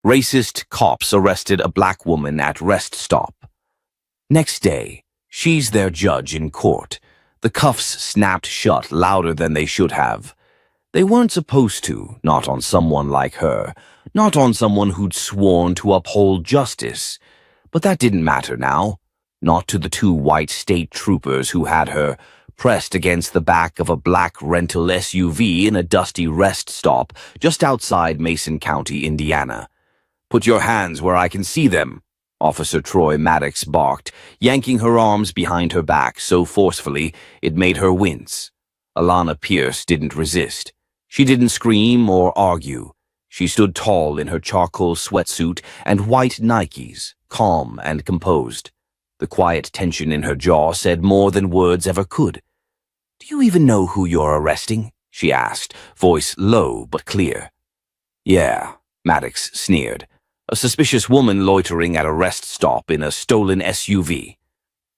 Racist cops arrested a black woman at rest stop. Next day, she's their judge in court. The cuffs snapped shut louder than they should have. They weren't supposed to, not on someone like her, not on someone who'd sworn to uphold justice. But that didn't matter now, not to the two white state troopers who had her pressed against the back of a black rental SUV in a dusty rest stop just outside Mason County, Indiana. "Put your hands where I can see them," Officer Troy Maddox barked, yanking her arms behind her back so forcefully it made her wince. Alana Pierce didn't resist. She didn't scream or argue. She stood tall in her charcoal sweatsuit and white Nikes, calm and composed. The quiet tension in her jaw said more than words ever could. "Do you even know who you're arresting?" she asked, voice low but clear. "Yeah," Maddox sneered. "A suspicious woman loitering at a rest stop in a stolen SUV."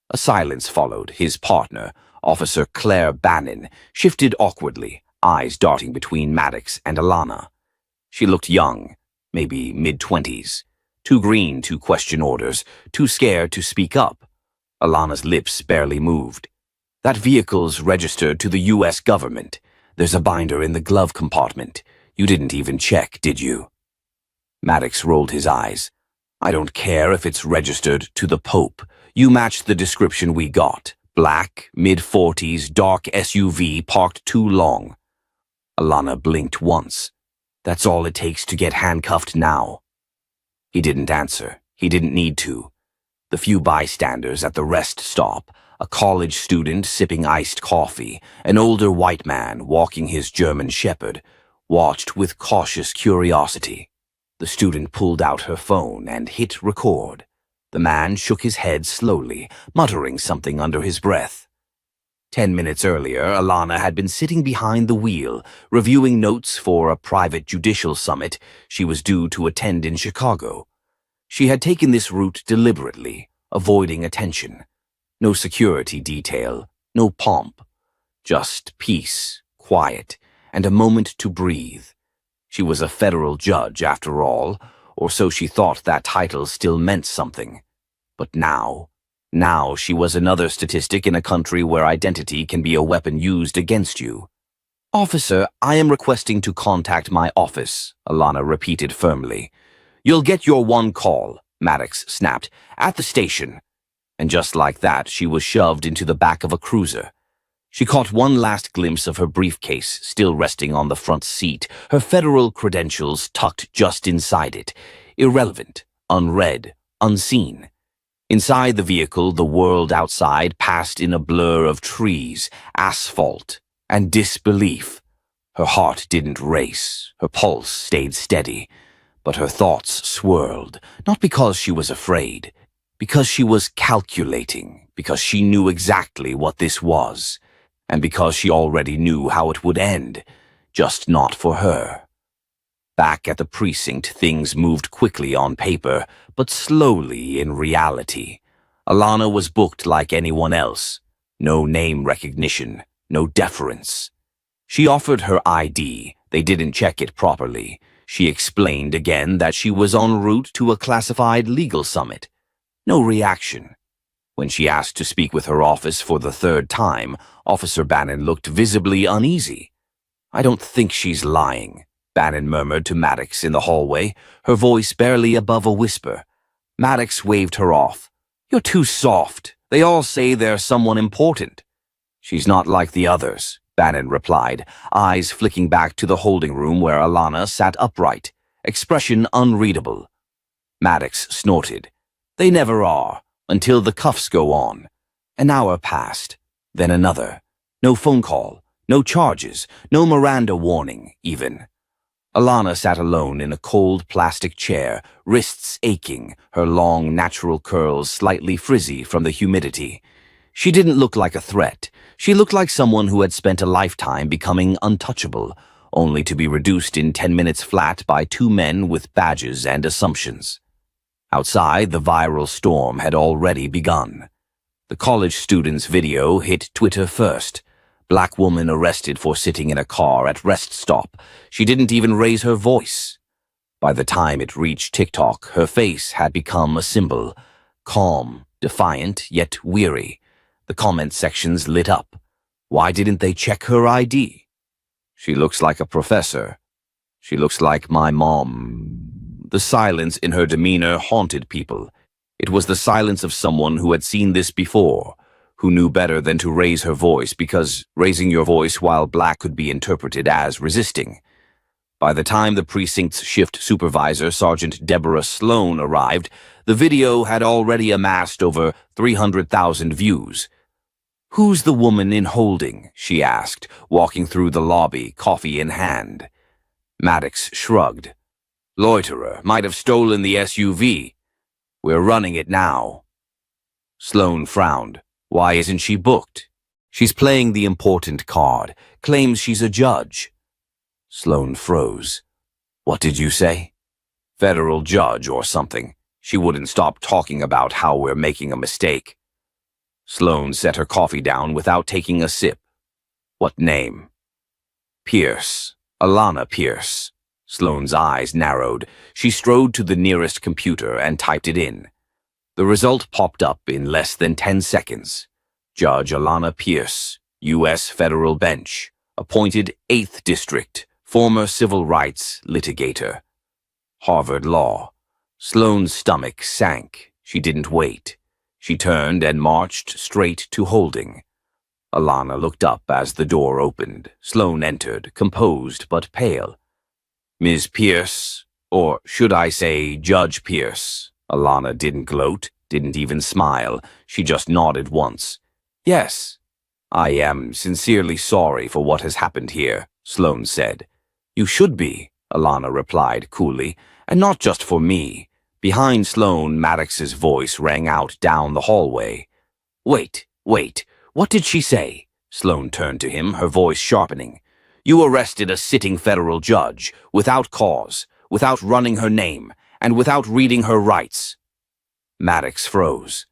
A silence followed. His partner, Officer Claire Bannon, shifted awkwardly, eyes darting between Maddox and Alana. She looked young, maybe mid-20s, too green to question orders, too scared to speak up. Alana's lips barely moved. "That vehicle's registered to the U.S. government. There's a binder in the glove compartment. You didn't even check, did you?" Maddox rolled his eyes. "I don't care if it's registered to the Pope. You matched the description we got. Black, mid-40s, dark SUV parked too long." Alana blinked once. "That's all it takes to get handcuffed now." He didn't answer. He didn't need to. The few bystanders at the rest stop, a college student sipping iced coffee, an older white man walking his German shepherd, watched with cautious curiosity. The student pulled out her phone and hit record. The man shook his head slowly, muttering something under his breath. 10 minutes earlier, Alana had been sitting behind the wheel, reviewing notes for a private judicial summit she was due to attend in Chicago. She had taken this route deliberately, avoiding attention. No security detail, no pomp. Just peace, quiet, and a moment to breathe. She was a federal judge, after all, or so she thought that title still meant something. But now she was another statistic in a country where identity can be a weapon used against you. "Officer, I am requesting to contact my office," Alana repeated firmly. "You'll get your one call," Maddox snapped, "at the station." And just like that, she was shoved into the back of a cruiser. She caught one last glimpse of her briefcase still resting on the front seat, her federal credentials tucked just inside it, irrelevant, unread, unseen. Inside the vehicle, the world outside passed in a blur of trees, asphalt, and disbelief. Her heart didn't race, her pulse stayed steady, but her thoughts swirled, not because she was afraid, because she was calculating, because she knew exactly what this was, and because she already knew how it would end, just not for her. Back at the precinct, things moved quickly on paper, but slowly in reality. Alana was booked like anyone else. No name recognition, no deference. She offered her ID. They didn't check it properly. She explained again that she was en route to a classified legal summit. No reaction. When she asked to speak with her office for the third time, Officer Bannon looked visibly uneasy. "I don't think she's lying," Bannon murmured to Maddox in the hallway, her voice barely above a whisper. Maddox waved her off. "You're too soft. They all say they're someone important." "She's not like the others," Bannon replied, eyes flicking back to the holding room where Alana sat upright, expression unreadable. Maddox snorted. "They never are, until the cuffs go on." An hour passed, then another. No phone call, no charges, no Miranda warning, even. Alana sat alone in a cold plastic chair, wrists aching, her long natural curls slightly frizzy from the humidity. She didn't look like a threat. She looked like someone who had spent a lifetime becoming untouchable, only to be reduced in 10 minutes flat by two men with badges and assumptions. Outside, the viral storm had already begun. The college student's video hit Twitter first. Black woman arrested for sitting in a car at rest stop. She didn't even raise her voice. By the time it reached TikTok, her face had become a symbol. Calm, defiant, yet weary. The comment sections lit up. Why didn't they check her ID? She looks like a professor. She looks like my mom. The silence in her demeanor haunted people. It was the silence of someone who had seen this before, who knew better than to raise her voice, because raising your voice while black could be interpreted as resisting. By the time the precinct's shift supervisor, Sergeant Deborah Sloan, arrived, the video had already amassed over 300,000 views. "Who's the woman in holding?" she asked, walking through the lobby, coffee in hand. Maddox shrugged. "Loiterer, might have stolen the SUV. We're running it now." Sloan frowned. "Why isn't she booked?" "She's playing the important card, claims she's a judge." Sloan froze. "What did you say?" "Federal judge or something. She wouldn't stop talking about how we're making a mistake." Sloan set her coffee down without taking a sip. "What name?" "Pierce. Alana Pierce." Sloan's eyes narrowed. She strode to the nearest computer and typed it in. The result popped up in less than 10 seconds. Judge Alana Pierce, U.S. Federal Bench, appointed 8th District, former civil rights litigator. Harvard Law. Sloan's stomach sank. She didn't wait. She turned and marched straight to holding. Alana looked up as the door opened. Sloan entered, composed but pale. "Ms. Pierce, or should I say Judge Pierce?" Alana didn't gloat, didn't even smile. She just nodded once. "Yes, I am sincerely sorry for what has happened here," Sloan said. "You should be," Alana replied coolly, "and not just for me." Behind Sloan, Maddox's voice rang out down the hallway. Wait, what did she say?" Sloan turned to him, her voice sharpening. "You arrested a sitting federal judge, without cause, without running her name, and without reading her rights." Maddox froze.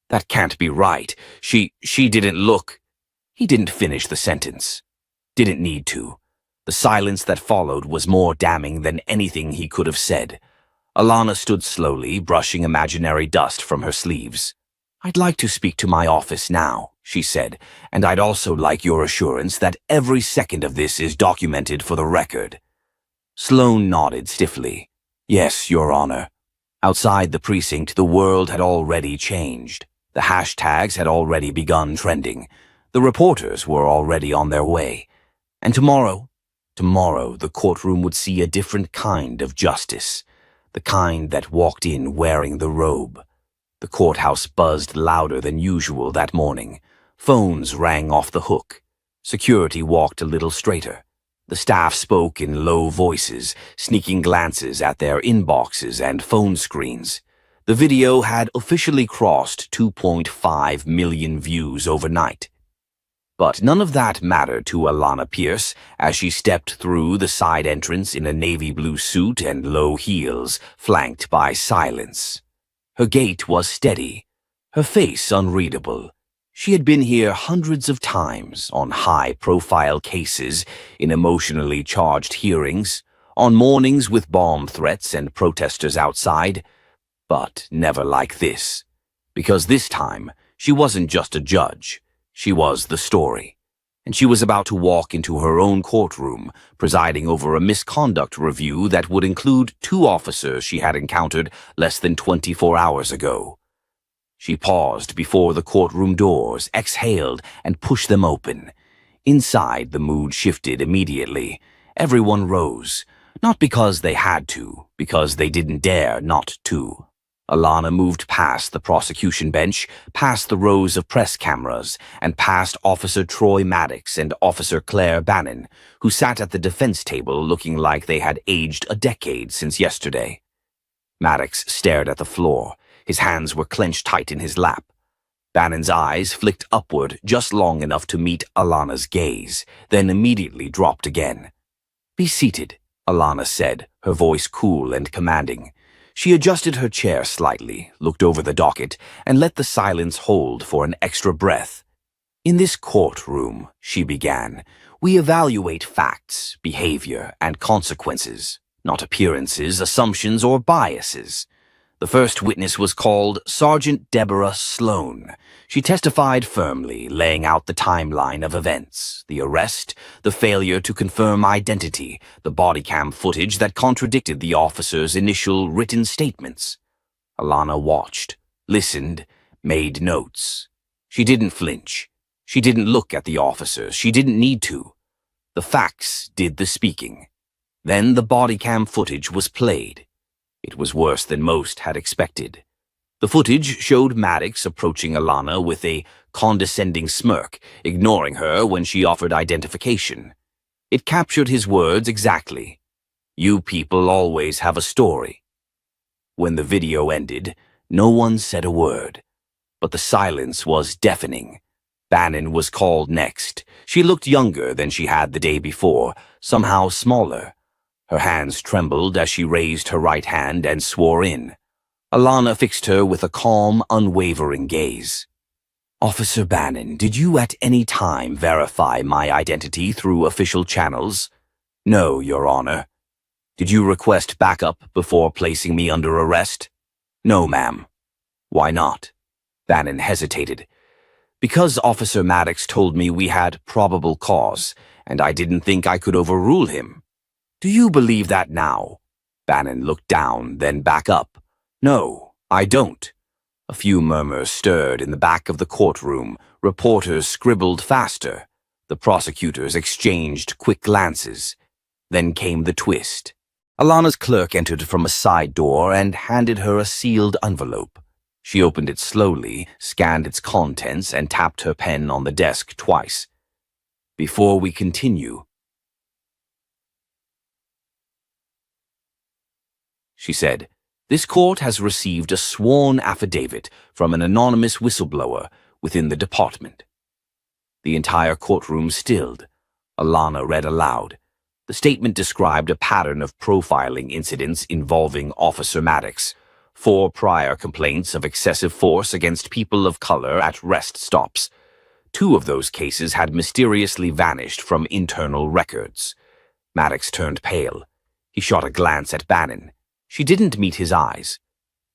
"That can't be right. She didn't look." He didn't finish the sentence. Didn't need to. The silence that followed was more damning than anything he could have said. Alana stood slowly, brushing imaginary dust from her sleeves. "I'd like to speak to my office now," she said, "and I'd also like your assurance that every second of this is documented for the record." Sloan nodded stiffly. "Yes, Your Honor." Outside the precinct, the world had already changed. The hashtags had already begun trending. The reporters were already on their way. And tomorrow, the courtroom would see a different kind of justice. The kind that walked in wearing the robe. The courthouse buzzed louder than usual that morning. Phones rang off the hook. Security walked a little straighter. The staff spoke in low voices, sneaking glances at their inboxes and phone screens. The video had officially crossed 2.5 million views overnight. But none of that mattered to Alana Pierce as she stepped through the side entrance in a navy blue suit and low heels, flanked by silence. Her gait was steady, her face unreadable. She had been here hundreds of times, on high-profile cases, in emotionally charged hearings, on mornings with bomb threats and protesters outside, but never like this. Because this time, she wasn't just a judge. She was the story, and she was about to walk into her own courtroom, presiding over a misconduct review that would include 2 officers she had encountered less than 24 hours ago. She paused before the courtroom doors, exhaled, and pushed them open. Inside, the mood shifted immediately. Everyone rose, not because they had to, because they didn't dare not to. Alana moved past the prosecution bench, past the rows of press cameras, and past Officer Troy Maddox and Officer Claire Bannon, who sat at the defense table looking like they had aged a decade since yesterday. Maddox stared at the floor. His hands were clenched tight in his lap. Bannon's eyes flicked upward just long enough to meet Alana's gaze, then immediately dropped again. "Be seated," Alana said, her voice cool and commanding. She adjusted her chair slightly, looked over the docket, and let the silence hold for an extra breath. "In this courtroom," she began, "we evaluate facts, behavior, and consequences, not appearances, assumptions, or biases. The first witness was called Sergeant Deborah Sloan. She testified firmly, laying out the timeline of events, the arrest, the failure to confirm identity, the body cam footage that contradicted the officer's initial written statements. Alana watched, listened, made notes. She didn't flinch. She didn't look at the officers. She didn't need to. The facts did the speaking. Then the body cam footage was played. It was worse than most had expected. The footage showed Maddox approaching Alana with a condescending smirk, ignoring her when she offered identification. It captured his words exactly. "You people always have a story." When the video ended, no one said a word. But the silence was deafening. Bannon was called next. She looked younger than she had the day before, somehow smaller. Her hands trembled as she raised her right hand and swore in. Alana fixed her with a calm, unwavering gaze. "Officer Bannon, did you at any time verify my identity through official channels?" "No, Your Honor." "Did you request backup before placing me under arrest?" "No, ma'am." "Why not?" Bannon hesitated. "Because Officer Maddox told me we had probable cause, and I didn't think I could overrule him." "Do you believe that now?" Bannon looked down, then back up. "No, I don't." A few murmurs stirred in the back of the courtroom. Reporters scribbled faster. The prosecutors exchanged quick glances. Then came the twist. Alana's clerk entered from a side door and handed her a sealed envelope. She opened it slowly, scanned its contents, and tapped her pen on the desk twice. "Before we continue," she said, "this court has received a sworn affidavit from an anonymous whistleblower within the department." The entire courtroom stilled. Alana read aloud. The statement described a pattern of profiling incidents involving Officer Maddox, 4 prior complaints of excessive force against people of color at rest stops. 2 of those cases had mysteriously vanished from internal records. Maddox turned pale. He shot a glance at Bannon. She didn't meet his eyes.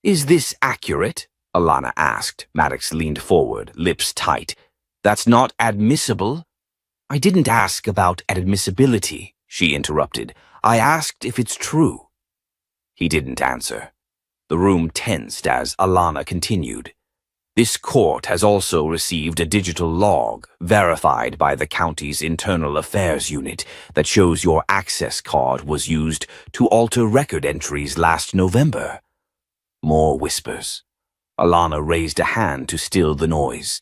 "Is this accurate?" Alana asked. Maddox leaned forward, lips tight. "That's not admissible." "I didn't ask about admissibility," she interrupted. "I asked if it's true." He didn't answer. The room tensed as Alana continued. "This court has also received a digital log, verified by the county's internal affairs unit, that shows your access card was used to alter record entries last November." More whispers. Alana raised a hand to still the noise.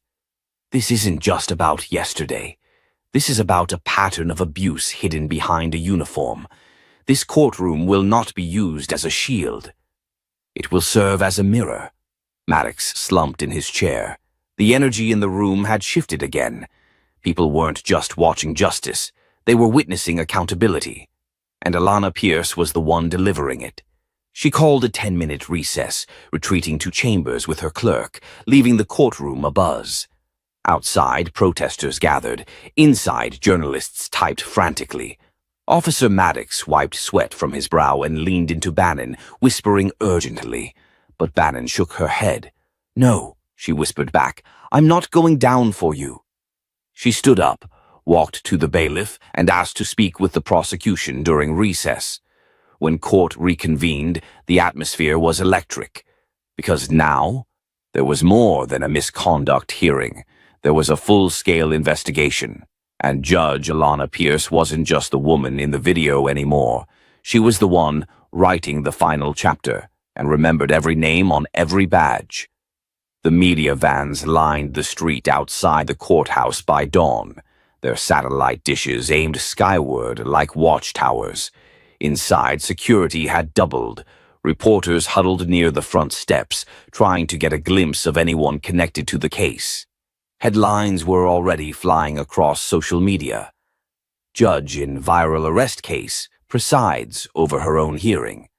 "This isn't just about yesterday. This is about a pattern of abuse hidden behind a uniform. This courtroom will not be used as a shield. It will serve as a mirror." Maddox slumped in his chair. The energy in the room had shifted again. People weren't just watching justice. They were witnessing accountability. And Alana Pierce was the one delivering it. She called a 10-minute recess, retreating to chambers with her clerk, leaving the courtroom abuzz. Outside, protesters gathered. Inside, journalists typed frantically. Officer Maddox wiped sweat from his brow and leaned into Bannon, whispering urgently. But Bannon shook her head. "No," she whispered back. "I'm not going down for you." She stood up, walked to the bailiff, and asked to speak with the prosecution during recess. When court reconvened, the atmosphere was electric. Because now, there was more than a misconduct hearing. There was a full-scale investigation. And Judge Alana Pierce wasn't just the woman in the video anymore. She was the one writing the final chapter, and remembered every name on every badge. The media vans lined the street outside the courthouse by dawn, their satellite dishes aimed skyward like watchtowers. Inside, security had doubled. Reporters huddled near the front steps, trying to get a glimpse of anyone connected to the case. Headlines were already flying across social media. Judge in viral arrest case presides over her own hearing.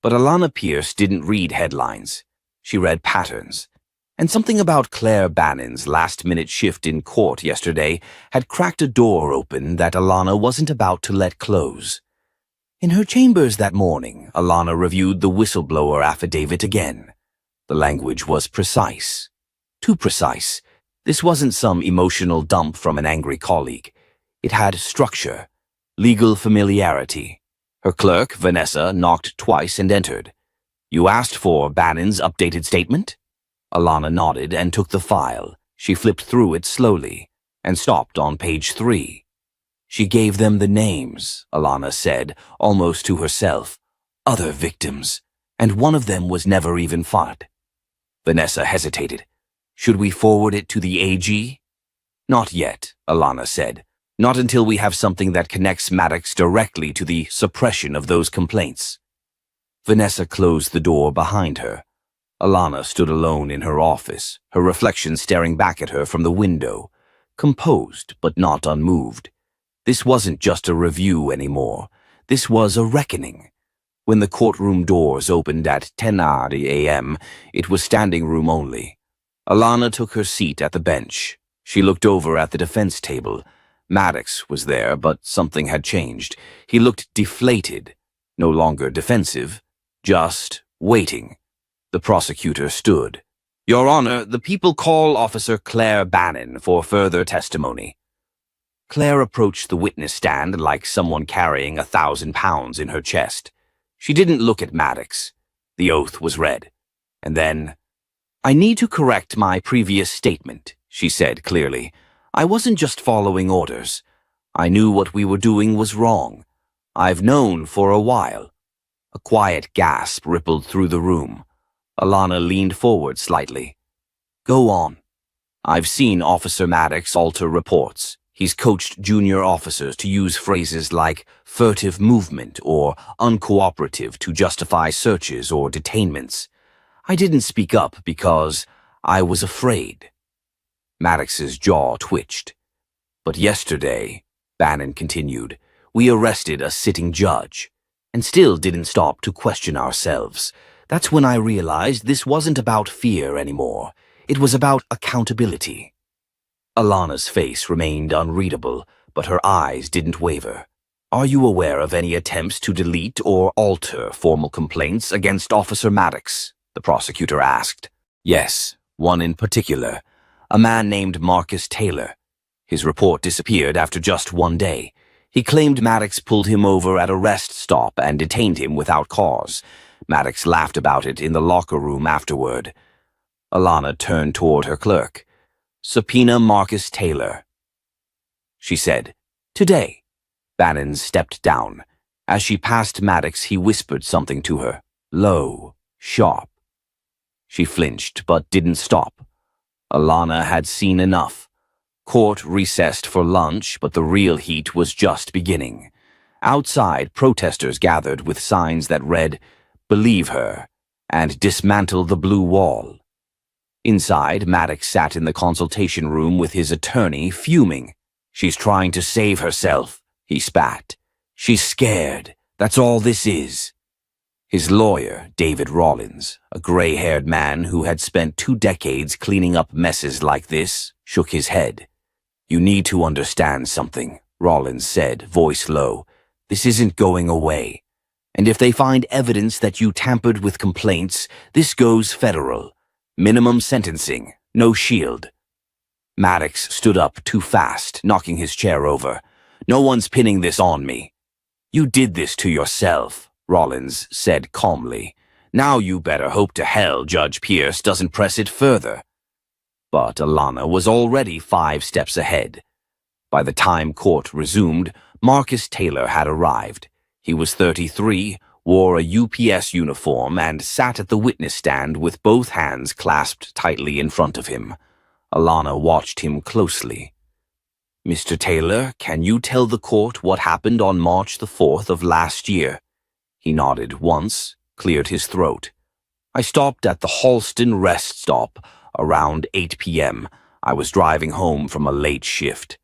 But Alana Pierce didn't read headlines. She read patterns. And something about Claire Bannon's last-minute shift in court yesterday had cracked a door open that Alana wasn't about to let close. In her chambers that morning, Alana reviewed the whistleblower affidavit again. The language was precise. Too precise. This wasn't some emotional dump from an angry colleague. It had structure, legal familiarity. Her clerk, Vanessa, knocked twice and entered. "You asked for Bannon's updated statement?" Alana nodded and took the file. She flipped through it slowly and stopped on page 3. "She gave them the names," Alana said, almost to herself. "Other victims, and one of them was never even fought." Vanessa hesitated. "Should we forward it to the AG?" "Not yet," Alana said. "Not until we have something that connects Maddox directly to the suppression of those complaints." Vanessa closed the door behind her. Alana stood alone in her office, her reflection staring back at her from the window, composed but not unmoved. This wasn't just a review anymore. This was a reckoning. When the courtroom doors opened at 10:30 a.m., it was standing room only. Alana took her seat at the bench. She looked over at the defense table. Maddox was there, but something had changed. He looked deflated, no longer defensive, just waiting. The prosecutor stood. "Your Honor, the people call Officer Claire Bannon for further testimony." Claire approached the witness stand like someone carrying 1,000 pounds in her chest. She didn't look at Maddox. The oath was read. And then, "I need to correct my previous statement," she said clearly. "I wasn't just following orders. I knew what we were doing was wrong. I've known for a while." A quiet gasp rippled through the room. Alana leaned forward slightly. "Go on." "I've seen Officer Maddox alter reports. He's coached junior officers to use phrases like furtive movement or uncooperative to justify searches or detainments. I didn't speak up because I was afraid." Maddox's jaw twitched. "But yesterday," Bannon continued, "we arrested a sitting judge and still didn't stop to question ourselves. That's when I realized this wasn't about fear anymore. It was about accountability." Alana's face remained unreadable, but her eyes didn't waver. "Are you aware of any attempts to delete or alter formal complaints against Officer Maddox?" the prosecutor asked. "Yes, one in particular. A man named Marcus Taylor. His report disappeared after just one day. He claimed Maddox pulled him over at a rest stop and detained him without cause. Maddox laughed about it in the locker room afterward." Alana turned toward her clerk. "Subpoena Marcus Taylor," she said. "Today." Bannon stepped down. As she passed Maddox, he whispered something to her, low, sharp. She flinched, but didn't stop. Alana had seen enough. Court recessed for lunch, but the real heat was just beginning. Outside, protesters gathered with signs that read, "Believe her," and "Dismantle the blue wall." Inside, Maddox sat in the consultation room with his attorney, fuming. "She's trying to save herself," he spat. "She's scared. That's all this is." His lawyer, David Rollins, a gray-haired man who had spent 2 decades cleaning up messes like this, shook his head. "You need to understand something," Rollins said, voice low. "This isn't going away. And if they find evidence that you tampered with complaints, this goes federal. Minimum sentencing, no shield." Maddox stood up too fast, knocking his chair over. "No one's pinning this on me." "You did this to yourself," Rollins said calmly. "Now you better hope to hell Judge Pierce doesn't press it further." But Alana was already 5 steps ahead. By the time court resumed, Marcus Taylor had arrived. He was 33, wore a UPS uniform, and sat at the witness stand with both hands clasped tightly in front of him. Alana watched him closely. "Mr. Taylor, can you tell the court what happened on March the 4th of last year?" He nodded once, cleared his throat. "I stopped at the Halston rest stop around 8 p.m. I was driving home from a late shift.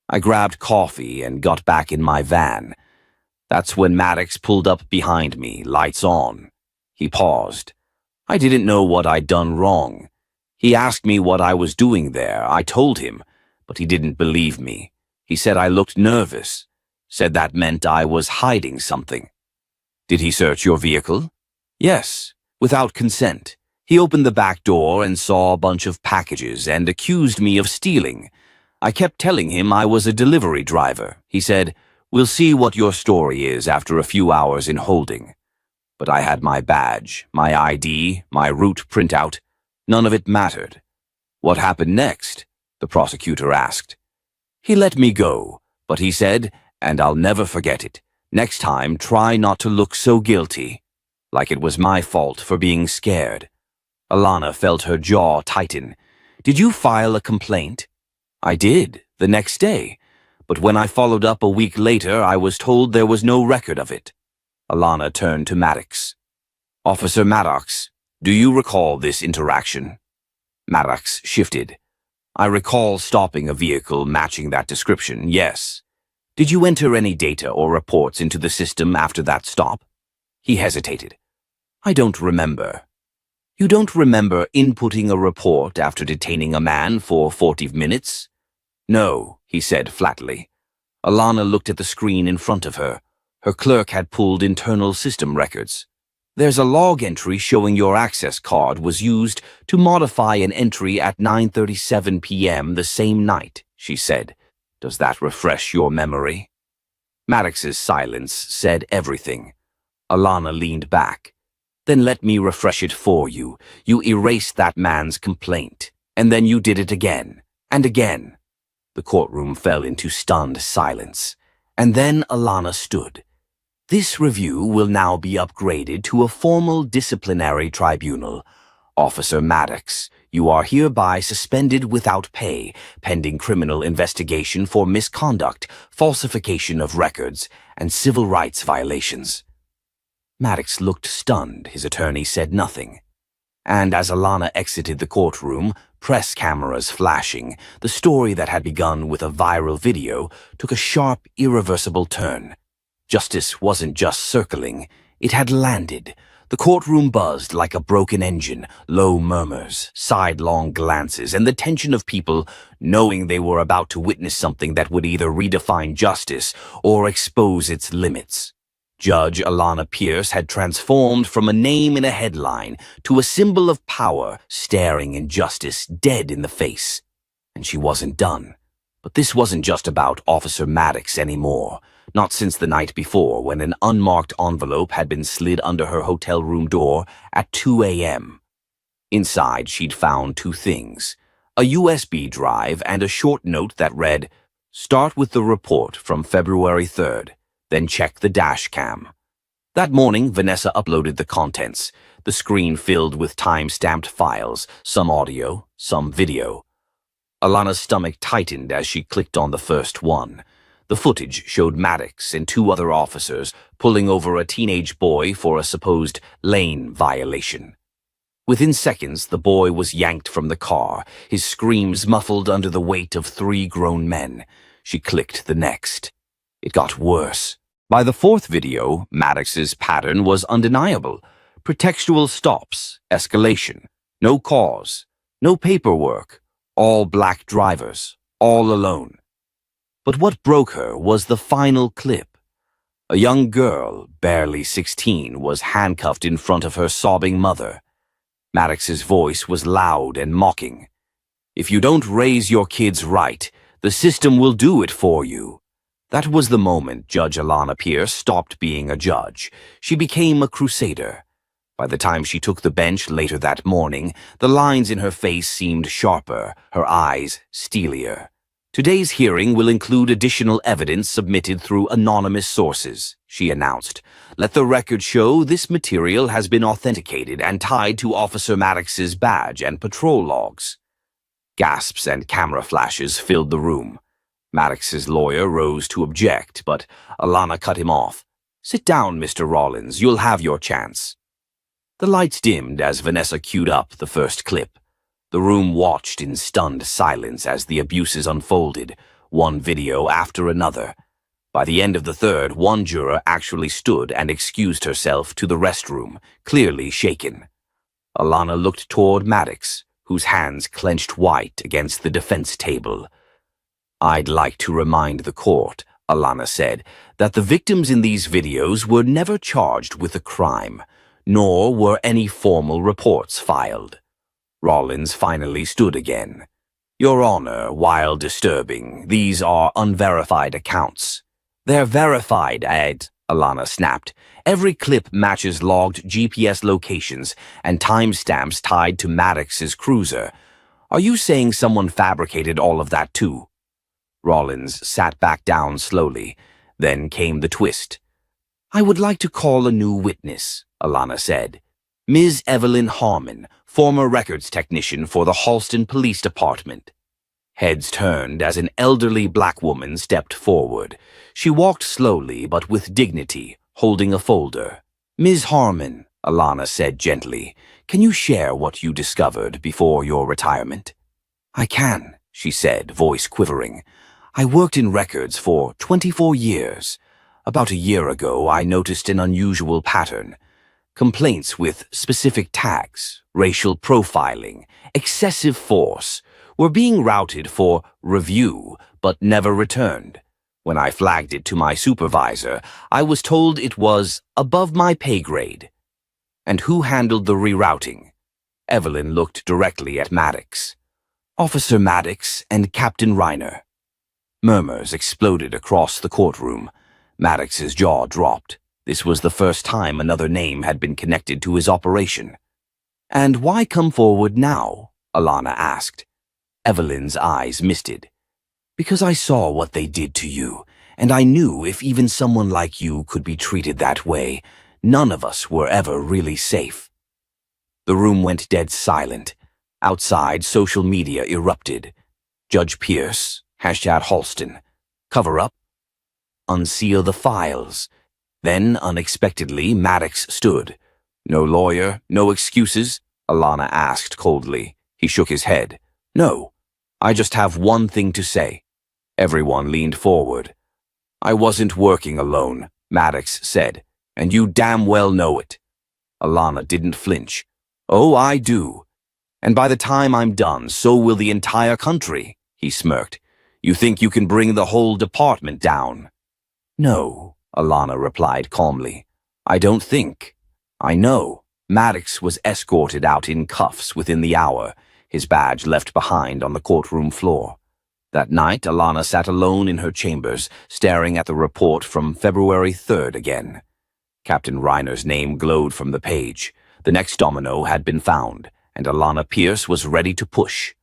I grabbed coffee and got back in my van. That's when Maddox pulled up behind me, lights on." He paused. "I didn't know what I'd done wrong. He asked me what I was doing there. I told him, but he didn't believe me. He said I looked nervous, said that meant I was hiding something." Did he search your vehicle? Yes, without consent. He opened the back door and saw a bunch of packages and accused me of stealing. I kept telling him I was a delivery driver. He said, "We'll see what your story is after a few hours in holding." But I had my badge, my ID, my route printout. None of it mattered. What happened next? The prosecutor asked. He let me go, but he said, and I'll never forget it, next time try not to look so guilty. Like it was my fault for being scared. Alana felt her jaw tighten. Did you file a complaint? I did, the next day. But when I followed up a week later, I was told there was no record of it. Alana turned to Maddox. Officer Maddox, do you recall this interaction? Maddox shifted. I recall stopping a vehicle matching that description, yes. Did you enter any data or reports into the system after that stop? He hesitated. I don't remember. You don't remember inputting a report after detaining a man for 40 minutes? No, he said flatly. Alana looked at the screen in front of her. Her clerk had pulled internal system records. There's a log entry showing your access card was used to modify an entry at 9:37 p.m. the same night, she said. Does that refresh your memory? Maddox's silence said everything. Alana leaned back. Then let me refresh it for you. You erased that man's complaint, and then you did it again, and again. The courtroom fell into stunned silence, and then Alana stood. This review will now be upgraded to a formal disciplinary tribunal. Officer Maddox, you are hereby suspended without pay, pending criminal investigation for misconduct, falsification of records, and civil rights violations. Maddox looked stunned. His attorney said nothing. And as Alana exited the courtroom, press cameras flashing, the story that had begun with a viral video took a sharp, irreversible turn. Justice wasn't just circling, it had landed. The courtroom buzzed like a broken engine, low murmurs, sidelong glances, and the tension of people knowing they were about to witness something that would either redefine justice or expose its limits. Judge Alana Pierce had transformed from a name in a headline to a symbol of power, staring injustice dead in the face. And she wasn't done. But this wasn't just about Officer Maddox anymore. Not since the night before, when an unmarked envelope had been slid under her hotel room door at 2 a.m. Inside, she'd found two things: a USB drive and a short note that read, "Start with the report from February 3rd. Then check the dash cam." That morning, Vanessa uploaded the contents, the screen filled with time-stamped files, some audio, some video. Alana's stomach tightened as she clicked on the first one. The footage showed Maddox and two other officers pulling over a teenage boy for a supposed lane violation. Within seconds, the boy was yanked from the car, his screams muffled under the weight of three grown men. She clicked the next. It got worse. By the fourth video, Maddox's pattern was undeniable. Pretextual stops, escalation, no cause, no paperwork, all black drivers, all alone. But what broke her was the final clip. A young girl, barely 16, was handcuffed in front of her sobbing mother. Maddox's voice was loud and mocking. "If you don't raise your kids right, the system will do it for you." That was the moment Judge Alana Pierce stopped being a judge. She became a crusader. By the time she took the bench later that morning, the lines in her face seemed sharper, her eyes steelier. "Today's hearing will include additional evidence submitted through anonymous sources," she announced. "Let the record show this material has been authenticated and tied to Officer Maddox's badge and patrol logs." Gasps and camera flashes filled the room. Maddox's lawyer rose to object, but Alana cut him off. "Sit down, Mr. Rollins. You'll have your chance." The lights dimmed as Vanessa queued up the first clip. The room watched in stunned silence as the abuses unfolded, one video after another. By the end of the third, one juror actually stood and excused herself to the restroom, clearly shaken. Alana looked toward Maddox, whose hands clenched white against the defense table. "I'd like to remind the court, Alana said, that the victims in these videos were never charged with a crime, nor were any formal reports filed. Rollins finally stood again. Your Honor, while disturbing, these are unverified accounts. They're verified, Ed, Alana snapped. Every clip matches logged GPS locations and timestamps tied to Maddox's cruiser. Are you saying someone fabricated all of that too? Rollins sat back down slowly. Then came the twist. I would like to call a new witness, Alana said. Ms. Evelyn Harmon, former records technician for the Halston Police Department. Heads turned as an elderly black woman stepped forward. She walked slowly but with dignity, holding a folder. Ms. Harmon, Alana said gently, can you share what you discovered before your retirement? I can, she said, voice quivering. I worked in records for 24 years. About a year ago, I noticed an unusual pattern. Complaints with specific tags, racial profiling, excessive force, were being routed for review but never returned. When I flagged it to my supervisor, I was told it was above my pay grade. And who handled the rerouting? Evelyn looked directly at Maddox. Officer Maddox and Captain Reiner. Murmurs exploded across the courtroom. Maddox's jaw dropped. This was the first time another name had been connected to his operation. And why come forward now? Alana asked. Evelyn's eyes misted. Because I saw what they did to you, and I knew if even someone like you could be treated that way, none of us were ever really safe. The room went dead silent. Outside, social media erupted. Judge Pierce, #Halston. Cover up. Unseal the files. Then, unexpectedly, Maddox stood. No lawyer, no excuses? Alana asked coldly. He shook his head. No, I just have one thing to say. Everyone leaned forward. I wasn't working alone, Maddox said, and you damn well know it. Alana didn't flinch. Oh, I do. And by the time I'm done, so will the entire country, he smirked. You think you can bring the whole department down? No, Alana replied calmly. I don't think. I know. Maddox was escorted out in cuffs within the hour, his badge left behind on the courtroom floor. That night, Alana sat alone in her chambers, staring at the report from February 3rd again. Captain Reiner's name glowed from the page. The next domino had been found, and Alana Pierce was ready to push.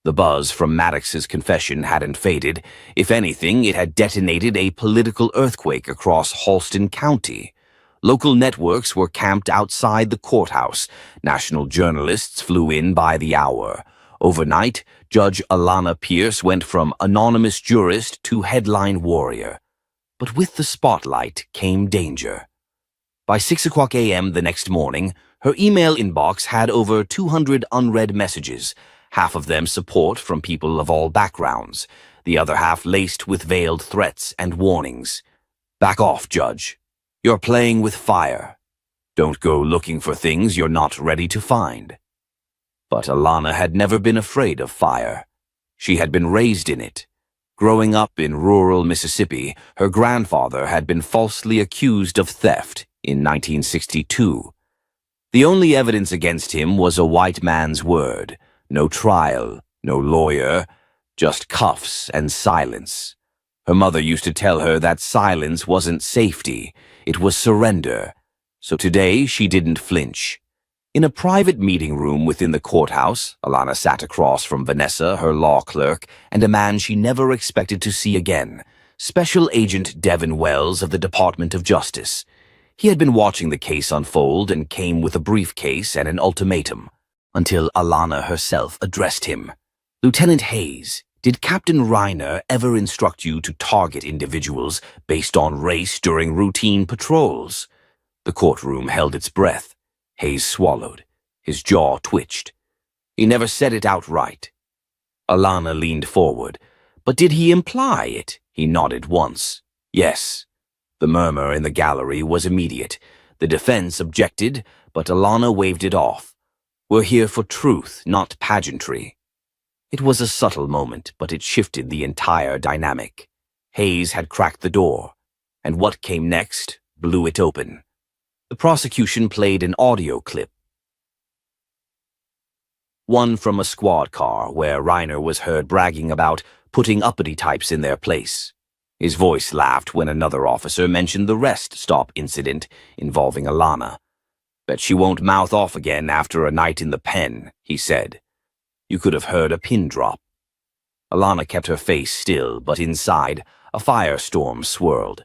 The buzz from Maddox's confession hadn't faded. If anything, it had detonated a political earthquake across Halston County. Local networks were camped outside the courthouse. National journalists flew in by the hour. Overnight, Judge Alana Pierce went from anonymous jurist to headline warrior. But with the spotlight came danger. By 6 o'clock a.m. the next morning, her email inbox had over 200 unread messages, half of them support from people of all backgrounds, the other half laced with veiled threats and warnings. Back off, Judge. You're playing with fire. Don't go looking for things you're not ready to find. But Alana had never been afraid of fire. She had been raised in it. Growing up in rural Mississippi, her grandfather had been falsely accused of theft in 1962. The only evidence against him was a white man's word. No trial, no lawyer, just cuffs and silence. Her mother used to tell her that silence wasn't safety, it was surrender. So today she didn't flinch. In a private meeting room within the courthouse, Alana sat across from Vanessa, her law clerk, and a man she never expected to see again, Special Agent Devin Wells of the Department of Justice. He had been watching the case unfold and came with a briefcase and an ultimatum, until Alana herself addressed him. Lieutenant Hayes, did Captain Reiner ever instruct you to target individuals based on race during routine patrols? The courtroom held its breath. Hayes swallowed. His jaw twitched. He never said it outright. Alana leaned forward. But did he imply it? He nodded once. Yes. The murmur in the gallery was immediate. The defense objected, but Alana waved it off. We're here for truth, not pageantry. It was a subtle moment, but it shifted the entire dynamic. Hayes had cracked the door, and what came next blew it open. The prosecution played an audio clip. One from a squad car where Reiner was heard bragging about putting uppity types in their place. His voice laughed when another officer mentioned the rest stop incident involving Alana. Bet she won't mouth off again after a night in the pen, he said. You could have heard a pin drop. Alana kept her face still, but inside, a firestorm swirled.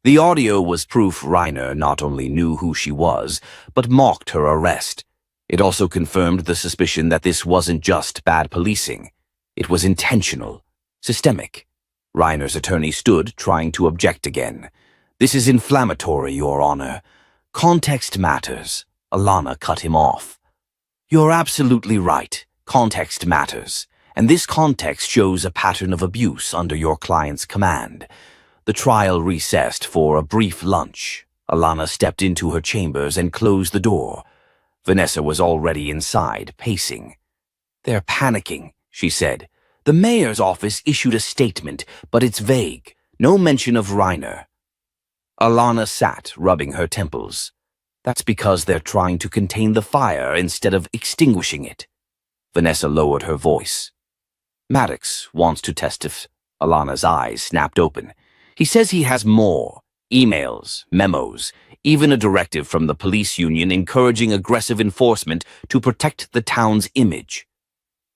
The audio was proof Reiner not only knew who she was, but mocked her arrest. It also confirmed the suspicion that this wasn't just bad policing. It was intentional, systemic. Reiner's attorney stood, trying to object again. This is inflammatory, Your Honor. Context matters. Alana cut him off. You're absolutely right. Context matters. And this context shows a pattern of abuse under your client's command. The trial recessed for a brief lunch. Alana stepped into her chambers and closed the door. Vanessa was already inside, pacing. They're panicking, she said. The mayor's office issued a statement, but it's vague. No mention of Reiner. Alana sat, rubbing her temples. That's because they're trying to contain the fire instead of extinguishing it. Vanessa lowered her voice. Maddox wants to testify. Alana's eyes snapped open. He says he has more. Emails, memos, even a directive from the police union encouraging aggressive enforcement to protect the town's image.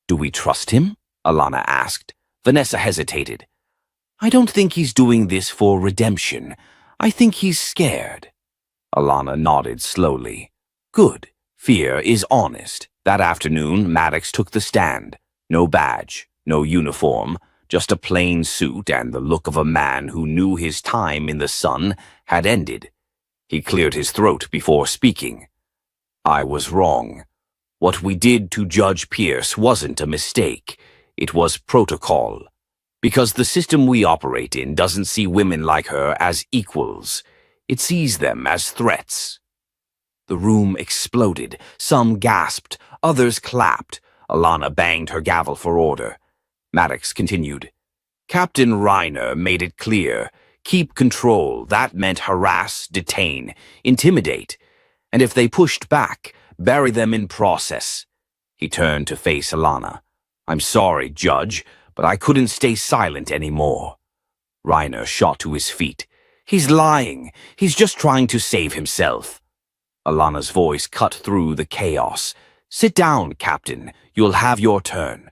Do we trust him? Alana asked. Vanessa hesitated. I don't think he's doing this for redemption. I think he's scared. Alana nodded slowly. Good. Fear is honest. That afternoon, Maddox took the stand. No badge, no uniform, just a plain suit and the look of a man who knew his time in the sun had ended. He cleared his throat before speaking. I was wrong. What we did to Judge Pierce wasn't a mistake. It was protocol. Because the system we operate in doesn't see women like her as equals. It sees them as threats. The room exploded. Some gasped. Others clapped. Alana banged her gavel for order. Maddox continued. Captain Reiner made it clear. Keep control. That meant harass, detain, intimidate. And if they pushed back, bury them in process. He turned to face Alana. I'm sorry, Judge, but I couldn't stay silent anymore. Reiner shot to his feet. He's lying. He's just trying to save himself. Alana's voice cut through the chaos. Sit down, Captain. You'll have your turn.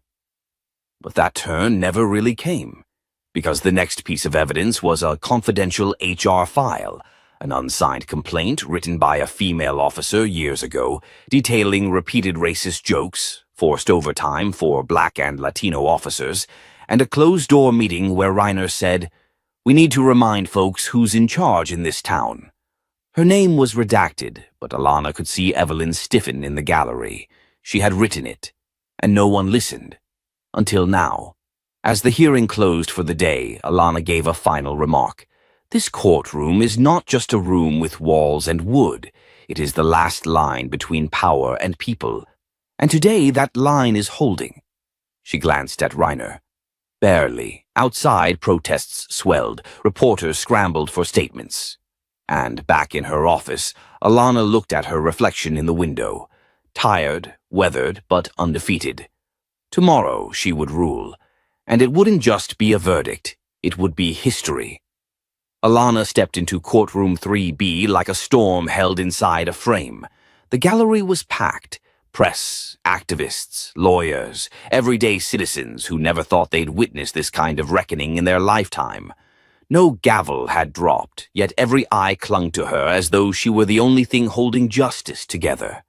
But that turn never really came, because the next piece of evidence was a confidential HR file, an unsigned complaint written by a female officer years ago, detailing repeated racist jokes, forced overtime for Black and Latino officers, and a closed-door meeting where Reiner said, We need to remind folks who's in charge in this town. Her name was redacted, but Alana could see Evelyn stiffen in the gallery. She had written it, and no one listened. Until now. As the hearing closed for the day, Alana gave a final remark. This courtroom is not just a room with walls and wood. It is the last line between power and people. And today that line is holding. She glanced at Reiner. Barely. Outside, protests swelled. Reporters scrambled for statements. And back in her office, Alana looked at her reflection in the window. Tired, weathered, but undefeated. Tomorrow she would rule. And it wouldn't just be a verdict. It would be history. Alana stepped into courtroom 3B like a storm held inside a frame. The gallery was packed. Press, activists, lawyers, everyday citizens who never thought they'd witness this kind of reckoning in their lifetime. No gavel had dropped, yet every eye clung to her as though she were the only thing holding justice together.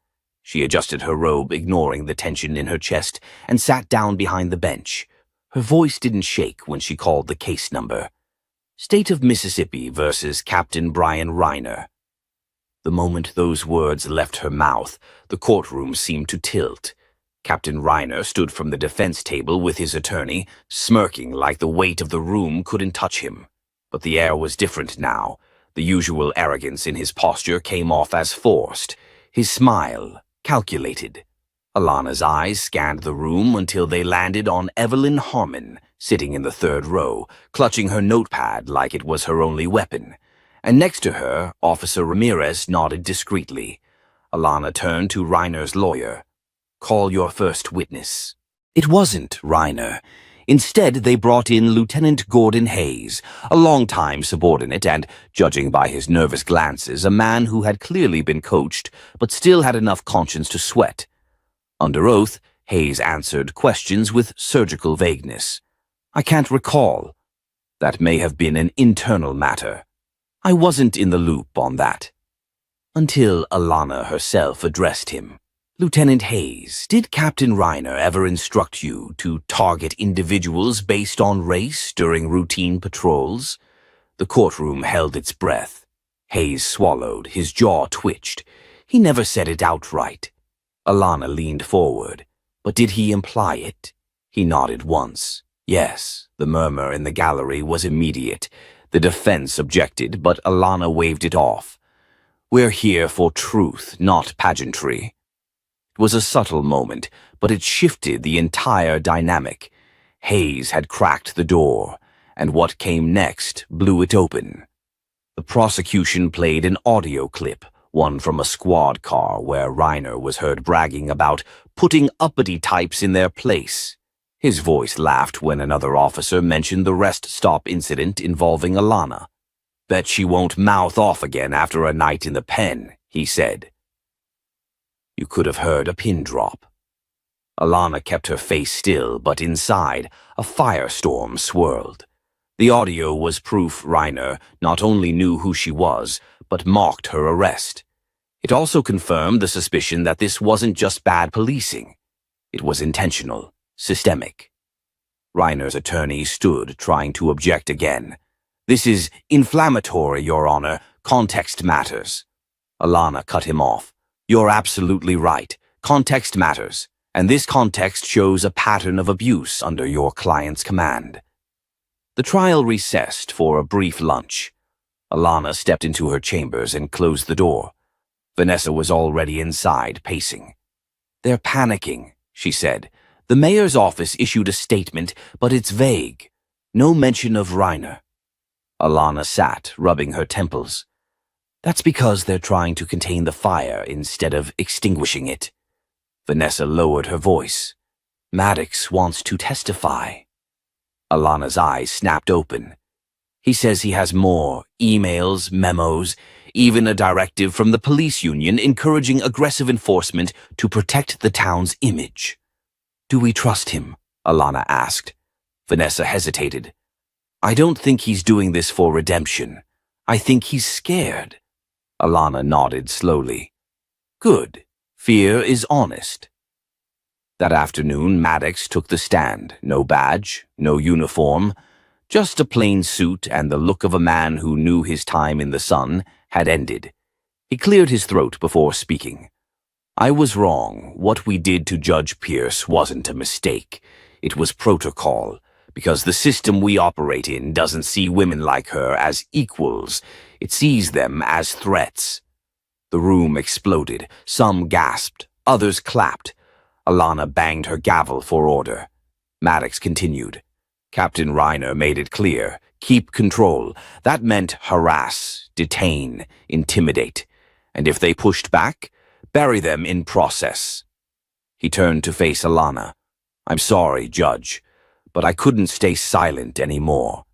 She adjusted her robe, ignoring the tension in her chest, and sat down behind the bench. Her voice didn't shake when she called the case number. State of Mississippi versus Captain Brian Reiner. The moment those words left her mouth, the courtroom seemed to tilt. Captain Reiner stood from the defense table with his attorney, smirking like the weight of the room couldn't touch him. But the air was different now. The usual arrogance in his posture came off as forced. His smile, calculated. Alana's eyes scanned the room until they landed on Evelyn Harmon, sitting in the third row, clutching her notepad like it was her only weapon. And next to her, Officer Ramirez nodded discreetly. Alana turned to Reiner's lawyer. "Call your first witness." It wasn't Reiner. Instead, they brought in Lieutenant Gordon Hayes, a longtime subordinate and, judging by his nervous glances, a man who had clearly been coached but still had enough conscience to sweat. Under oath, Hayes answered questions with surgical vagueness. "I can't recall. That may have been an internal matter. I wasn't in the loop on that." Until Alana herself addressed him. "Lieutenant Hayes, did Captain Reiner ever instruct you to target individuals based on race during routine patrols?" The courtroom held its breath. Hayes swallowed, his jaw twitched. He never said it outright. Alana leaned forward. "But did he imply it?" He nodded once. Yes, the murmur in the gallery was immediate. The defense objected, but Alana waved it off. "We're here for truth, not pageantry." It was a subtle moment, but it shifted the entire dynamic. Hayes had cracked the door, and what came next blew it open. The prosecution played an audio clip, one from a squad car where Reiner was heard bragging about putting uppity types in their place. His voice laughed when another officer mentioned the rest stop incident involving Alana. "Bet she won't mouth off again after a night in the pen," he said. You could have heard a pin drop. Alana kept her face still, but inside, a firestorm swirled. The audio was proof Reiner not only knew who she was, but mocked her arrest. It also confirmed the suspicion that this wasn't just bad policing. It was intentional, systemic. Reiner's attorney stood, trying to object again. "This is inflammatory, Your Honor. Context matters." Alana cut him off. "You're absolutely right. Context matters, and this context shows a pattern of abuse under your client's command." The trial recessed for a brief lunch. Alana stepped into her chambers and closed the door. Vanessa was already inside, pacing. "They're panicking," she said. "The mayor's office issued a statement, but it's vague. No mention of Reiner." Alana sat, rubbing her temples. "That's because they're trying to contain the fire instead of extinguishing it." Vanessa lowered her voice. "Maddox wants to testify." Alana's eyes snapped open. "He says he has more emails, memos, even a directive from the police union encouraging aggressive enforcement to protect the town's image." "Do we trust him?" Alana asked. Vanessa hesitated. "I don't think he's doing this for redemption. I think he's scared." Alana nodded slowly. "Good. Fear is honest." That afternoon, Maddox took the stand. No badge, no uniform, just a plain suit and the look of a man who knew his time in the sun had ended. He cleared his throat before speaking. "I was wrong. What we did to Judge Pierce wasn't a mistake. It was protocol, because the system we operate in doesn't see women like her as equals. It sees them as threats." The room exploded. Some gasped. Others clapped. Alana banged her gavel for order. Maddox continued. "Captain Reiner made it clear. Keep control. That meant harass, detain, intimidate. And if they pushed back, bury them in process." He turned to face Alana. "I'm sorry, Judge, but I couldn't stay silent anymore."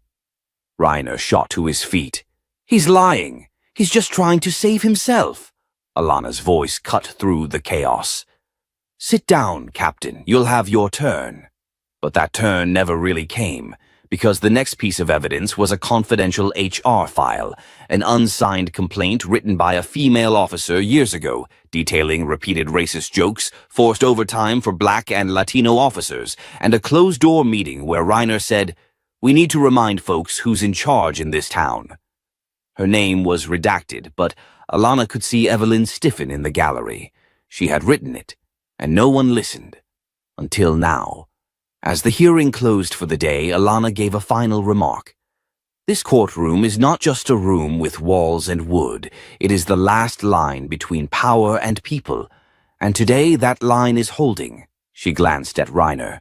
Reiner shot to his feet. "He's lying. He's just trying to save himself." Alana's voice cut through the chaos. "Sit down, Captain. You'll have your turn." But that turn never really came, because the next piece of evidence was a confidential HR file, an unsigned complaint written by a female officer years ago, detailing repeated racist jokes, forced overtime for Black and Latino officers, and a closed-door meeting where Reiner said, "We need to remind folks who's in charge in this town." Her name was redacted, but Alana could see Evelyn stiffen in the gallery. She had written it, and no one listened. Until now. As the hearing closed for the day, Alana gave a final remark. "This courtroom is not just a room with walls and wood. It is the last line between power and people, And today that line is holding. She glanced at Reiner.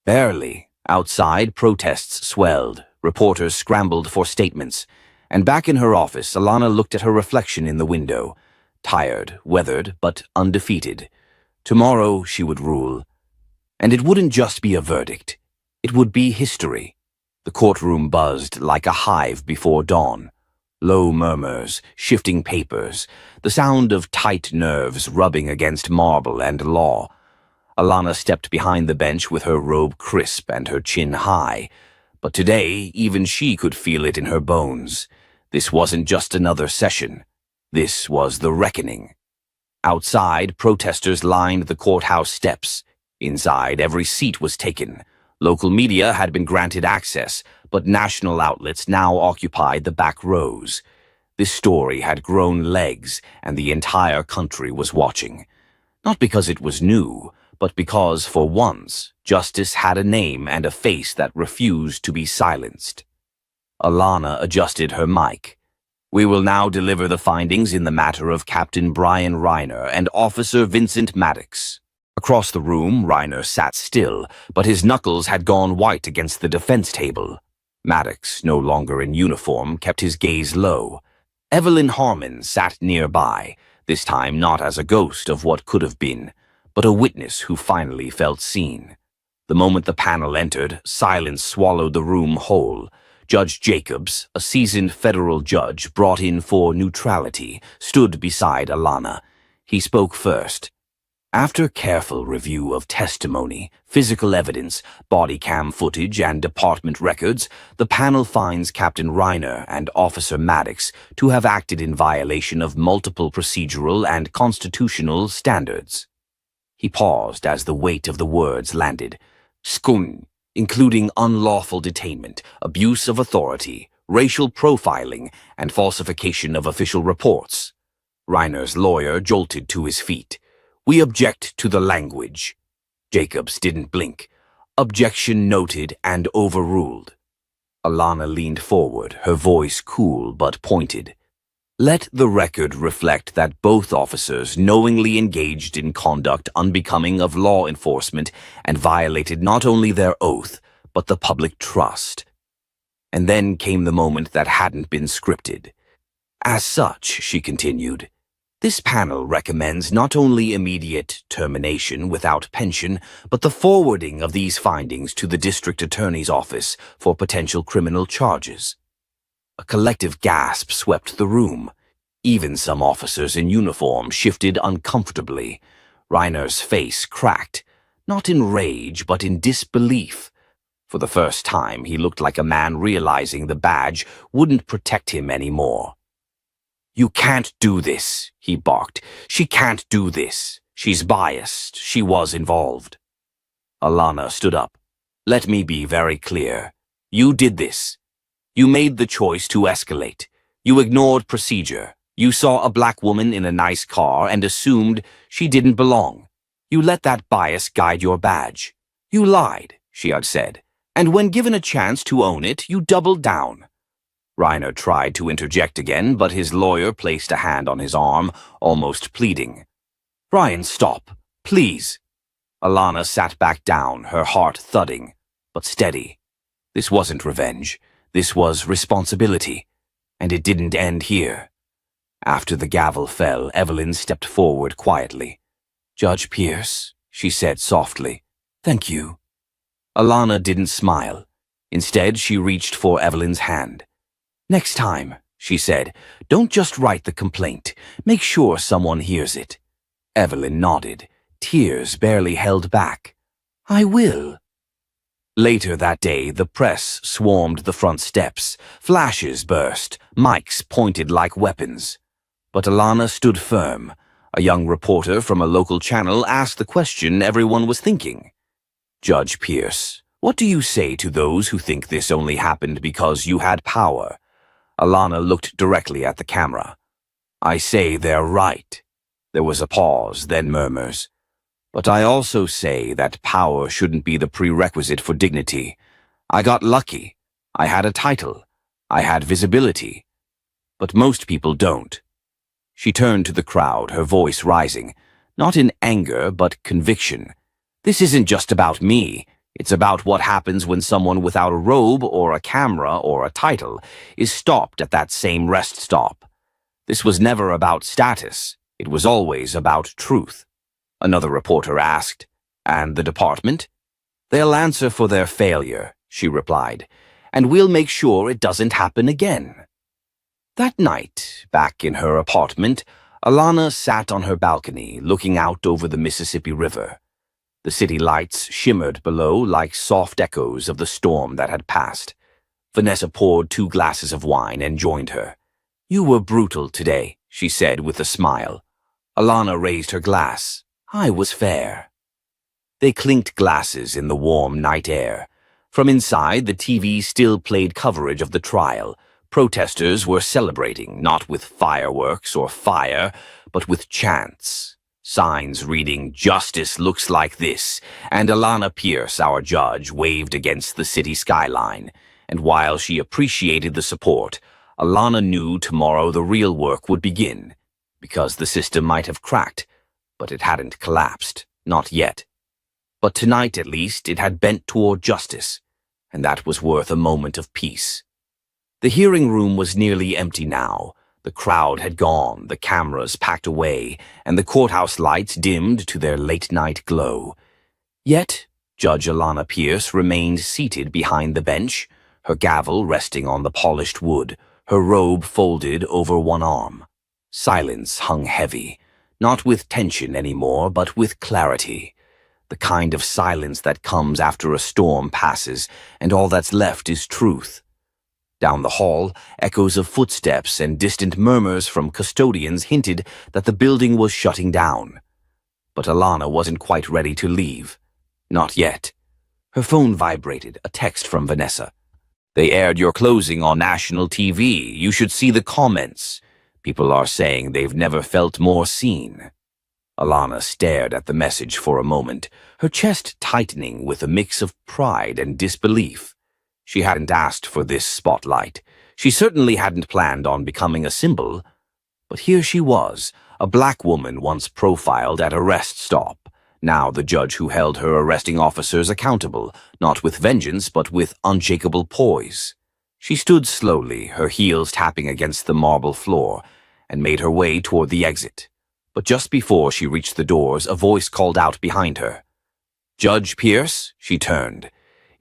Barely. Outside, protests swelled. Reporters scrambled for statements. And back in her office, Alana looked at her reflection in the window. Tired, weathered, but undefeated. Tomorrow she would rule. And it wouldn't just be a verdict. It would be history. The courtroom buzzed like a hive before dawn. Low murmurs, shifting papers, the sound of tight nerves rubbing against marble and law. Alana stepped behind the bench with her robe crisp and her chin high. But today, even she could feel it in her bones. This wasn't just another session. This was the reckoning. Outside, protesters lined the courthouse steps. Inside, every seat was taken. Local media had been granted access, but national outlets now occupied the back rows. This story had grown legs, and the entire country was watching. Not because it was new, but because, for once, justice had a name and a face that refused to be silenced. Alana adjusted her mic. We will now deliver the findings in the matter of Captain Brian Reiner and Officer Vincent Maddox. Across the room, Reiner sat still, but his knuckles had gone white against the defense table. Maddox, no longer in uniform, kept his gaze low. Evelyn Harmon sat nearby, this time not as a ghost of what could have been, but a witness who finally felt seen. The moment the panel entered, silence swallowed the room whole. Judge Jacobs, a seasoned federal judge brought in for neutrality, stood beside Alana. He spoke first. After careful review of testimony, physical evidence, body cam footage, and department records, the panel finds Captain Reiner and Officer Maddox to have acted in violation of multiple procedural and constitutional standards. He paused as the weight of the words landed. Skun, including unlawful detainment, abuse of authority, racial profiling, and falsification of official reports. Reiner's lawyer jolted to his feet. We object to the language. Jacobs didn't blink. Objection noted and overruled. Alana leaned forward, her voice cool but pointed. Let the record reflect that both officers knowingly engaged in conduct unbecoming of law enforcement and violated not only their oath, but the public trust. And then came the moment that hadn't been scripted. As such, she continued, this panel recommends not only immediate termination without pension, but the forwarding of these findings to the district attorney's office for potential criminal charges. A collective gasp swept the room. Even some officers in uniform shifted uncomfortably. Reiner's face cracked, not in rage, but in disbelief. For the first time, he looked like a man realizing the badge wouldn't protect him anymore. You can't do this, he barked. She can't do this. She's biased. She was involved. Alana stood up. Let me be very clear. You did this. You made the choice to escalate. You ignored procedure. You saw a black woman in a nice car and assumed she didn't belong. You let that bias guide your badge. You lied, she had said. And when given a chance to own it, you doubled down. Reiner tried to interject again, but his lawyer placed a hand on his arm, almost pleading. Brian, stop, please. Alana sat back down, her heart thudding, but steady. This wasn't revenge. This was responsibility. And it didn't end here. After the gavel fell, Evelyn stepped forward quietly. Judge Pierce, she said softly, thank you. Alana didn't smile. Instead, she reached for Evelyn's hand. Next time, she said, don't just write the complaint. Make sure someone hears it. Evelyn nodded, tears barely held back. I will. Later that day, the press swarmed the front steps. Flashes burst, mics pointed like weapons. But Alana stood firm. A young reporter from a local channel asked the question everyone was thinking. Judge Pierce, what do you say to those who think this only happened because you had power? Alana looked directly at the camera. I say they're right. There was a pause, then murmurs. But I also say that power shouldn't be the prerequisite for dignity. I got lucky. I had a title. I had visibility. But most people don't. She turned to the crowd, her voice rising. not in anger but conviction. This isn't just about me. It's about what happens when someone without a robe or a camera or a title is stopped at that same rest stop. This was never about status. It was always about truth. Another reporter asked, "And the department?" "They'll answer for their failure," she replied, "and we'll make sure it doesn't happen again." That night, back in her apartment, Alana sat on her balcony, looking out over the Mississippi River. The city lights shimmered below like soft echoes of the storm that had passed. Vanessa poured 2 glasses of wine and joined her. "You were brutal today," she said with a smile. Alana raised her glass. "I was fair." They clinked glasses in the warm night air. From inside, the TV still played coverage of the trial. Protesters were celebrating, not with fireworks or fire, but with chants. Signs reading, "Justice looks like this," and Alana Pierce, our judge, waved against the city skyline. And while she appreciated the support, Alana knew tomorrow the real work would begin, because the system might have cracked, but it hadn't collapsed, not yet. But tonight, at least, it had bent toward justice, and that was worth a moment of peace. The hearing room was nearly empty now. The crowd had gone, the cameras packed away, and the courthouse lights dimmed to their late-night glow. Yet, Judge Alana Pierce remained seated behind the bench, her gavel resting on the polished wood, her robe folded over one arm. Silence hung heavy, not with tension anymore, but with clarity. The kind of silence that comes after a storm passes, and all that's left is truth. Down the hall, echoes of footsteps and distant murmurs from custodians hinted that the building was shutting down. But Alana wasn't quite ready to leave. Not yet. Her phone vibrated, a text from Vanessa. "They aired your closing on national TV. You should see the comments. People are saying they've never felt more seen." Alana stared at the message for a moment, her chest tightening with a mix of pride and disbelief. She hadn't asked for this spotlight. She certainly hadn't planned on becoming a symbol. But here she was, a black woman once profiled at a rest stop, now the judge who held her arresting officers accountable, not with vengeance but with unshakable poise. She stood slowly, her heels tapping against the marble floor, and made her way toward the exit. But just before she reached the doors, a voice called out behind her. "Judge Pierce?" She turned.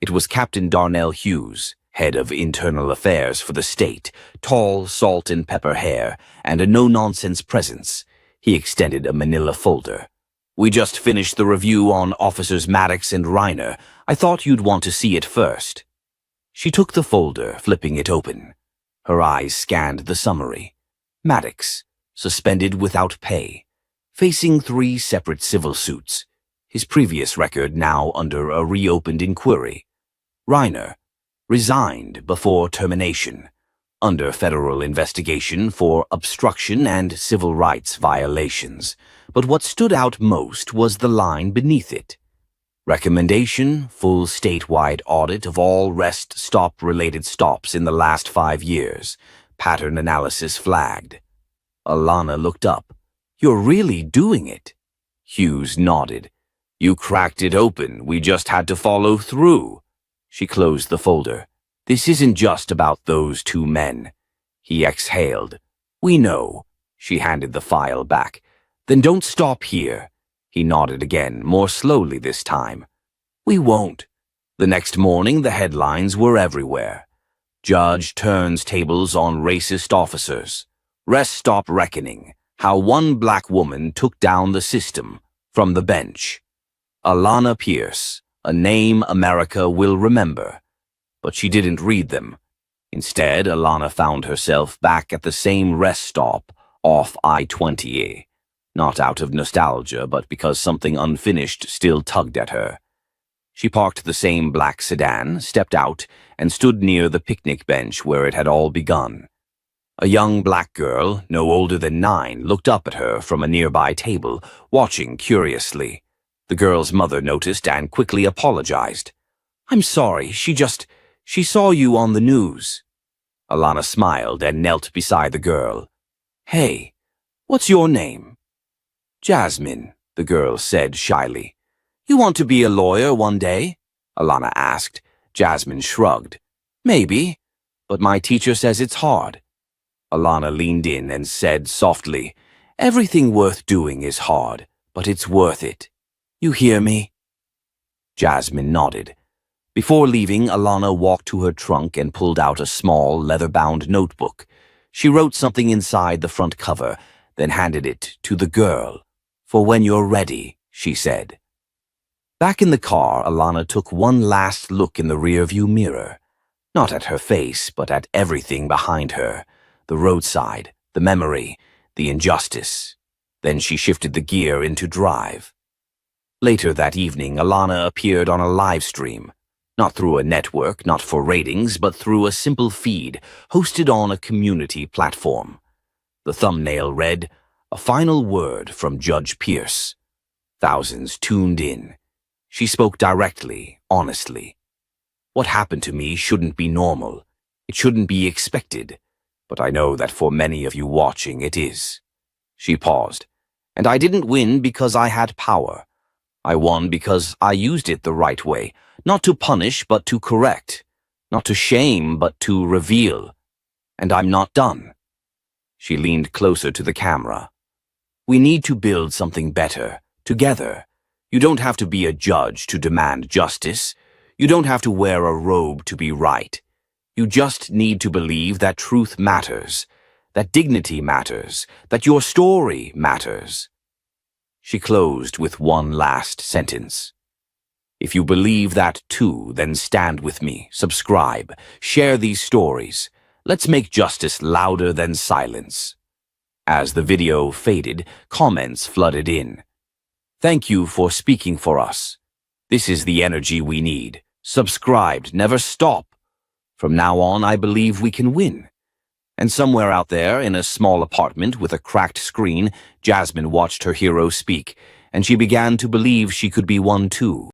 It was Captain Darnell Hughes, head of internal affairs for the state, tall, salt and pepper hair, and a no-nonsense presence. He extended a manila folder. "We just finished the review on Officers Maddox and Reiner. I thought you'd want to see it first." She took the folder, flipping it open. Her eyes scanned the summary. Maddox, suspended without pay, facing 3 separate civil suits, his previous record now under a reopened inquiry. Reiner, resigned before termination, under federal investigation for obstruction and civil rights violations. But what stood out most was the line beneath it. Recommendation, full statewide audit of all rest-stop-related stops in the last 5 years. Pattern analysis flagged. Alana looked up. "You're really doing it?" Hughes nodded. "You cracked it open. We just had to follow through." She closed the folder. "This isn't just about those 2 men." He exhaled. "We know." She handed the file back. "Then don't stop here." He nodded again, more slowly this time. "We won't." The next morning, the headlines were everywhere. Judge turns tables on racist officers. Rest stop reckoning. How one black woman took down the system. From the bench. Alana Pierce, a name America will remember. But she didn't read them. Instead, Alana found herself back at the same rest stop off I-20, not out of nostalgia, but because something unfinished still tugged at her. She parked the same black sedan, stepped out, and stood near the picnic bench where it had all begun. A young black girl, no older than 9, looked up at her from a nearby table, watching curiously. The girl's mother noticed and quickly apologized. "I'm sorry, she saw you on the news." Alana smiled and knelt beside the girl. "Hey, what's your name?" "Jasmine," the girl said shyly. You want to be a lawyer one day? Alana asked. Jasmine shrugged. Maybe, but my teacher says it's hard. Alana leaned in and said softly, Everything worth doing is hard, but it's worth it. You hear me? Jasmine nodded. Before leaving, Alana walked to her trunk and pulled out a small, leather-bound notebook. She wrote something inside the front cover, then handed it to the girl. For when you're ready, she said. Back in the car, Alana took one last look in the rearview mirror. Not at her face, but at everything behind her. The roadside, the memory, the injustice. Then she shifted the gear into drive. Later that evening, Alana appeared on a live stream. Not through a network, not for ratings, but through a simple feed hosted on a community platform. The thumbnail read, A Final Word from Judge Pierce. Thousands tuned in. She spoke directly, honestly. What happened to me shouldn't be normal. It shouldn't be expected. But I know that for many of you watching, it is. She paused. And I didn't win because I had power. I won because I used it the right way, not to punish but to correct, not to shame but to reveal. And I'm not done. She leaned closer to the camera. We need to build something better, together. You don't have to be a judge to demand justice. You don't have to wear a robe to be right. You just need to believe that truth matters, that dignity matters, that your story matters. She closed with one last sentence. If you believe that too, then stand with me, subscribe, share these stories. Let's make justice louder than silence. As the video faded, comments flooded in. Thank you for speaking for us. This is the energy we need. Subscribed, never stop. From now on, I believe we can win. And somewhere out there, in a small apartment with a cracked screen, Jasmine watched her hero speak, and she began to believe she could be one too.